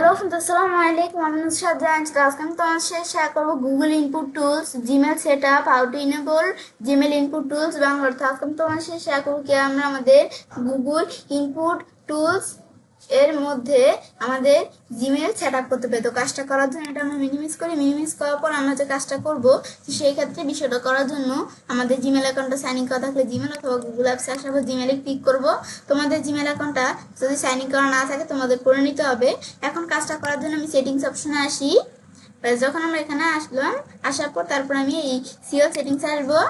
Hello friends, আসসালামু আলাইকুম। আমি নুসরাত জাহান। আজকে আমি তোমার সাথে শেয়ার করবো Google input tools, Gmail set up, how to enable Gmail input tools Bangla. আজকে আমি তোমার সাথে শেয়ার করবো কি আমরা আমাদের গুগল ইনপুট টুলস এর মধ্যে আমাদের জিমেল সেট আপ করতে পারি। তো কাজটা করার জন্য এটা আমরা মিনিমাইজ করি। মিনিমাইজ করার পর আমরা যে কাজটা করবো সেই ক্ষেত্রে বিষয়টা করার জন্য আমাদের জিমেল অ্যাকাউন্টটা সাইন ইন করা থাকলে জিমেল অথবা গুগল অ্যাপসে আসার পর জিমেলে ক্লিক করবো। তোমাদের জিমেল অ্যাকাউন্টটা যদি সাইন ইন করা না থাকে তোমাদের করে নিতে হবে। এখন কাজটা করার জন্য আমি সেটিংস অপশনে আসি। যখন আমরা এখানে আসলাম, আসার পর তারপর আমি এই সিও সেটিংস আসবো।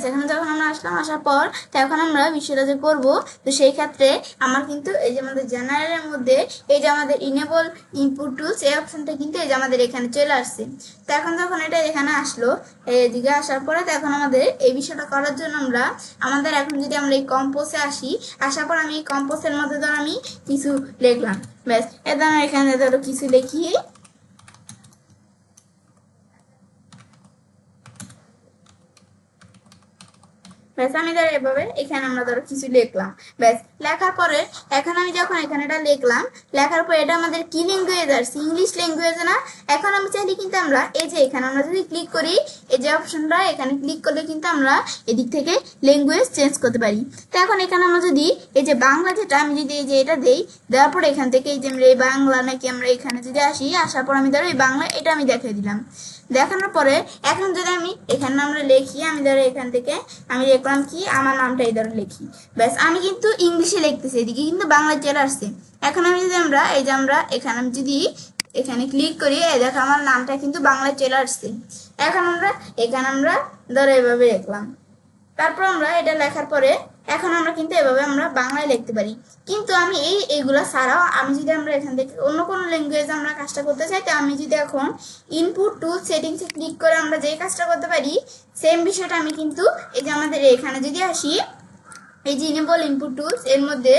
এখানে যখন আমরা আসলাম, আসার পর তখন আমরা বিষয়টা যে করবো, তো সেই ক্ষেত্রে আমার কিন্তু এই যে আমাদের জেনারেলের মধ্যে এই যে আমাদের ইনেবল ইনপুট টুলস এই অপশনটা কিন্তু এই যে আমাদের এখানে চলে আসছে। তো এখন যখন এটা এখানে আসলো, এদিকে আসার পরে তখন আমাদের এই বিষয়টা করার জন্য আমাদের এখন যদি আমরা এই কম্পোজে আসি, আসার পর আমি এই কম্পোজের মধ্যে ধর আমি কিছু লিখলাম। ব্যাস, এটা আমরা এখানে ধরো কিছু লিখি। ব্যাস, আমি ধরো এভাবে এখানে আমরা ধরো কিছু লিখলাম। ব্যাস, লেখার পরে এখন আমি যখন এখানে এটা লিখলাম, লেখার পর এটা আমাদের কি ল্যাঙ্গুয়েজ আসছে? ইংলিশ ল্যাঙ্গুয়েজ না? এখন আমি চাইলে কিন্তু আমরা এই যে এখানে আমরা যদি ক্লিক করি, এই যে অপশনটা এখানে ক্লিক করলে কিন্তু আমরা এদিক থেকে ল্যাঙ্গুয়েজ চেঞ্জ করতে পারি। তো এখন এখানে আমরা যদি এই যে বাংলা যেটা আমি যদি এই যে এটা দেই, দেওয়ার পর এখান থেকে এই যে আমরা এই বাংলা নাকি আমরা এখানে যদি আসি, আসার পর আমি ধরো এই বাংলা এটা আমি দেখিয়ে দিলাম। দেখানোর পরে এখন যদি আমি এখানে আমরা লিখি, আমি ধরো এখান থেকে আমি লিখলাম কি আমার নামটা এই ধরো লিখি। ব্যাস, আমি কিন্তু ইংলিশে লিখতেছি, এদিকে কিন্তু বাংলায় চলে আসছে। এখন আমি যদি আমরা এই যে আমরা এখানে আমি যদি এখানে ক্লিক করি, এই দেখো আমার নামটা কিন্তু বাংলায় চলে আসছে। এখন আমরা এখানে আমরা ধরো এভাবে লিখলাম। তারপর আমরা এটা লেখার পরে এখন আমরা কিন্তু এভাবে আমরা বাংলায় লিখতে পারি। কিন্তু আমি এইগুলা ছাড়াও আমি যদি আমরা এখান থেকে অন্য কোনো ল্যাঙ্গুয়েজে আমরা কাজটা করতে চাই, তো আমি যদি এখন ইনপুট টুল সেটিংসে ক্লিক করে আমরা যে কাজটা করতে পারি, সেম বিষয়টা আমি কিন্তু এই যে আমাদের এখানে যদি আসি, এই যে ইনেবল ইনপুট টুলস এর মধ্যে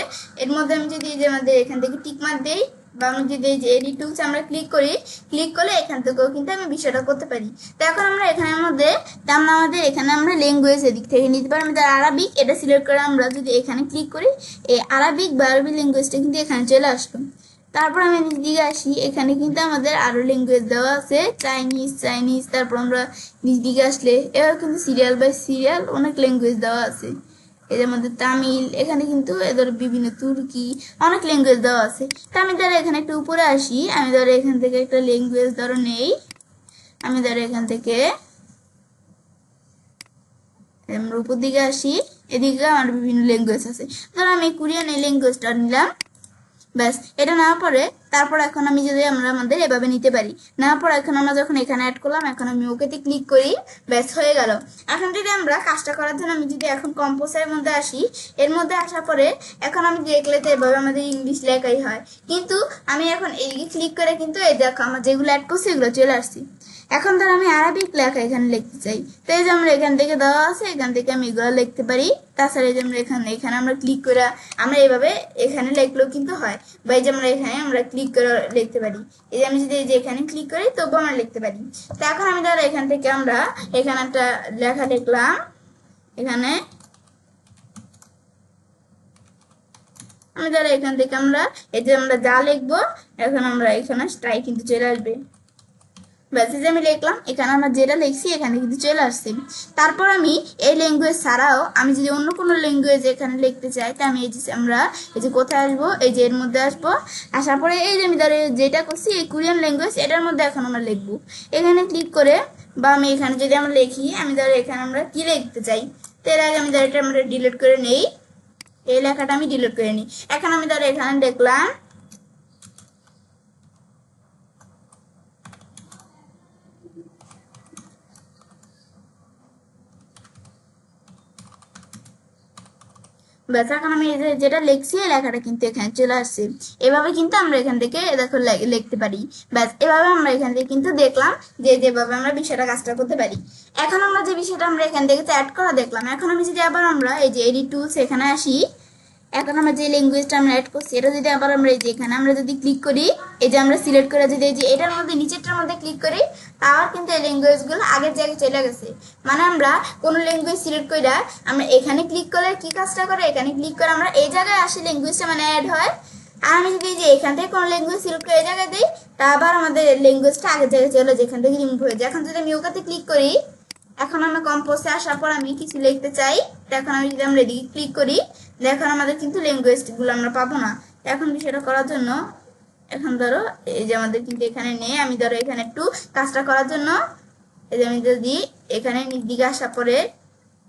আমি যদি এই যে আমাদের এখান থেকে টিকমার্ক দেই বা আমি যদি এই যে এডিট টুলস আমরা ক্লিক করি, ক্লিক করলে এখান থেকেও কিন্তু আমি বিষয়টা করতে পারি। তো এখন আমরা এখানের মধ্যে আমাদের এখানে আমরা ল্যাঙ্গুয়েজ এদিক থেকে নিতে পারি। আমাদের আরবিক এটা সিলেক্ট করে আমরা যদি এখানে ক্লিক করি, এই আরবিক বা আরবি ল্যাঙ্গুয়েজটা কিন্তু এখানে চলে আসলো। তারপর আমি দিকে আসি, এখানে কিন্তু আমাদের আরো ল্যাঙ্গুয়েজ দেওয়া আছে, চাইনিজ। তারপর আমরা নিচ দিকে আসলে এবার কিন্তু সিরিয়াল বাই সিরিয়াল অনেক ল্যাঙ্গুয়েজ দেওয়া আছে। এদের মধ্যে তামিল, এখানে কিন্তু এদের বিভিন্ন তুর্কি অনেক ল্যাঙ্গুয়েজ দেওয়া আছে। তো আমি ধরো এখানে একটু উপরে আসি, আমি ধরো এখান থেকে একটা ল্যাঙ্গুয়েজ ধরো নেই, আমি ধরো এখান থেকে আমরা উপর দিকে আসি, এদিকে আমার বিভিন্ন ল্যাঙ্গুয়েজ আছে। ধরো আমি কোরিয়ান এই ল্যাঙ্গুয়েজটা নিলাম। ব্যাস, এটা নেওয়ার পরে তারপর এখন আমি যদি আমরা আমাদের এভাবে নিতে পারি। নেওয়ার পর এখন আমরা যখন এখানে অ্যাড করলাম, এখন আমি ওকেতে ক্লিক করি। ব্যাস, হয়ে গেল। এখন যদি আমরা কাজটা করার জন্য আমি যদি এখন কম্পোজের মধ্যে আসি, এর মধ্যে আসার পরে এখন আমি দেখলে তো এভাবে আমাদের ইংলিশ লেখাই হয়, কিন্তু আমি এখন এইদিকে ক্লিক করে কিন্তু এই দেখো আমার যেগুলো অ্যাড করছি এগুলো চলে আসছি। এখন ধর আমি আরবিক লেখা এখানে লিখতে চাই, তো এই যে আমরা এখান থেকে দেওয়া আছে, এখান থেকে আমি এগুলো লিখতে পারি। তাছাড়া এই যে আমরা এখানে আমরা ক্লিক করে আমরা এইভাবে এখানে লিখলেও কিন্তু হয়, বা এই যে আমরা এখানে আমরা ক্লিক করে লিখতে পারি। এই যে আমি যদি এই যে এখানে ক্লিক করি তবুও আমরা লিখতে পারি। তো এখন আমি ধরো এখান থেকে আমরা এখানে একটা লেখা লিখলাম, এখানে আমি ধরো এখান থেকে আমরা এই যে আমরা যা লিখবো এখন আমরা এখানে তাই কিন্তু চলে আসবে। ব্যাস, যে আমি লিখলাম এখানে আমরা যেটা লিখছি এখানে কিন্তু চলে আসছে। তারপর আমি এই ল্যাঙ্গুয়েজ ছাড়াও আমি যদি অন্য কোনো ল্যাঙ্গুয়েজ এখানে লিখতে চাই, তো আমি এই যে আমরা এই যে কোথায় আসবো, এই যে এর মধ্যে আসবো। আসার পরে এই যে আমি ধরো যেটা করছি এই কোরিয়ান ল্যাঙ্গুয়েজ এটার মধ্যে এখন আমরা লিখবো। এখানে ক্লিক করে বা আমি এখানে যদি আমরা লিখি, আমি ধরো এখানে আমরা কি লিখতে চাই, তো এর আগে আমি ধরো এটা আমরা ডিলিট করে নেই, এই লেখাটা আমি ডিলিট করে নিই। এখন আমি ধরো এখানে দেখলাম ব্যাস, এখন আমি যেটা লিখছি এই লেখাটা কিন্তু এখানে চলে আসছে। এভাবে কিন্তু আমরা এখান থেকে দেখো লিখতে পারি। ব্যাস, এভাবে আমরা এখান থেকে কিন্তু দেখলাম যে যেভাবে আমরা বিষয়টা কাজটা করতে পারি। এখন আমরা যে বিষয়টা আমরা এখান থেকে অ্যাড করা দেখলাম, এখন আমি যদি আবার আমরা এই যে এডিট টুলস এখানে আসি, এখন আমরা যে ল্যাঙ্গুয়েজটা আমরা অ্যাড করছি এটা যদি আবার আমরা এই যে এখানে আমরা যদি ক্লিক করি, এই যে আমরা সিলেক্ট করে যদি এই যে এটার মধ্যে নিচেরটার মধ্যে ক্লিক করি, তাহলে কিন্তু এই ল্যাঙ্গুয়েজগুলো আগের জায়গায় চলে গেছে। মানে আমরা কোনো ল্যাঙ্গুয়েজ সিলেক্ট করে আমরা এখানে ক্লিক করলে কি কাজটা করে, এখানে ক্লিক করে আমরা এই জায়গায় আসি ল্যাঙ্গুয়েজটা মানে অ্যাড হয়। আর আমি যদি এই যে এখান থেকে কোনো ল্যাঙ্গুয়েজ সিলেক্ট করে এই জায়গায় দিই, তা আবার আমাদের ল্যাঙ্গুয়েজটা আগের জায়গায় চলে যেখান থেকে রিমুভ হয়ে যায়। এখন যদি আমি ওকাতে ক্লিক করি, এখন আমরা কম্পোজে আসার পর আমি কিছু লিখতে চাই, এখন আমি যদি আমরা এদিকে ক্লিক করি, এখন আমাদের কিন্তু ল্যাঙ্গুয়েজগুলো আমরা পাবো না। এখন বিষয়টা করার জন্য এখন ধরো এই যে আমাদের কিন্তু এখানে নেই, আমি ধরো এখানে একটু কাজটা করার জন্য এই যে আমি যদি এখানে দিকে আসার পরে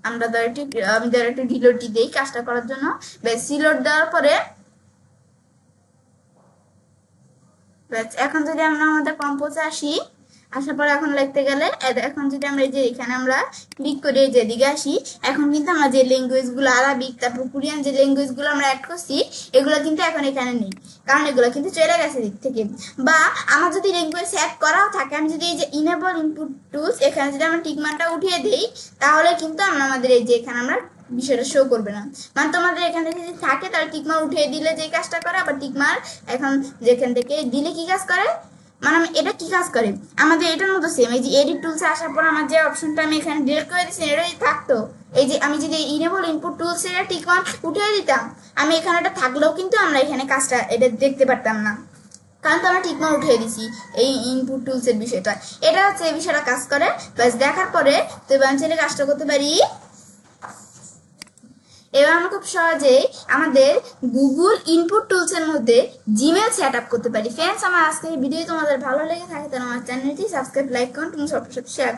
আমরা ধরো একটু আমি ধরো একটু রিলোডটি দিই কাজটা করার জন্য। বেশ রিলোড দেওয়ার পরে এখন যদি আমরা আমাদের কম্পোজে আসি, আসার পরে এখন লিখতে গেলে এখন যদি আমরা এই যে এখানে আমরা ক্লিক করে যেদিকে আসি, এখন কিন্তু আমরা যে ল্যাঙ্গুয়েজগুলো আরবিক তারপর কোরিয়ান যে ল্যাঙ্গুয়েজগুলো আমরা অ্যাড করছি এগুলো কিন্তু এখন এখানে নেই, কারণ এগুলো কিন্তু চলে গেছে দিক থেকে। বা আমার যদি ল্যাঙ্গুয়েজ অ্যাড করাও থাকে, আমি যদি এই যে ইনেবল ইনপুট টুলস এখানে যদি আমরা টিকমার্কটা উঠিয়ে দিই, তাহলে কিন্তু আমরা আমাদের এই যে এখানে আমরা বিষয়টা শো করবে না। মানে তোমাদের এখানে যদি থাকে তাহলে টিকমার্ক উঠিয়ে দিলে যে কাজটা করে, আবার টিকমার্ক এখন যেখান থেকে দিলে কি কাজ করে, মানে এটা কি কাজ করে আমাদের এটার মতো সেম। এই যে এডিট টুলসে আসার পর আমার যে অপশনটা আমি এখানে ডিলিট করে দিচ্ছি এটা যদি থাকতো, এই যে আমি যদি ইনেবল ইনপুট টুলস এর টিকমার্ক উঠিয়ে দিতাম, আমি এখানে এটা থাকলেও কিন্তু আমরা এখানে কাজটা এটা দেখতে পারতাম না, কারণ তো আমরা টিকমার্ক উঠিয়ে দিছি এই ইনপুট টুলস এর বিষয়টা। এটা হচ্ছে এই বিষয়টা কাজ করে। বাস দেখার পরে তো এবার আমি চাইলে কাজটা করতে পারি। এবার আমরা খুব সহজেই আমাদের গুগল ইনপুট টুলস এর মধ্যে জিমেল সেট আপ করতে পারি। ফ্রেন্ডস, আমার আজকের ভিডিও তোমাদের ভালো লেগে থাকে তাহলে আমার চ্যানেলটি সাবস্ক্রাইব, লাইক, কমেন্ট এবং সবার সাথে শেয়ার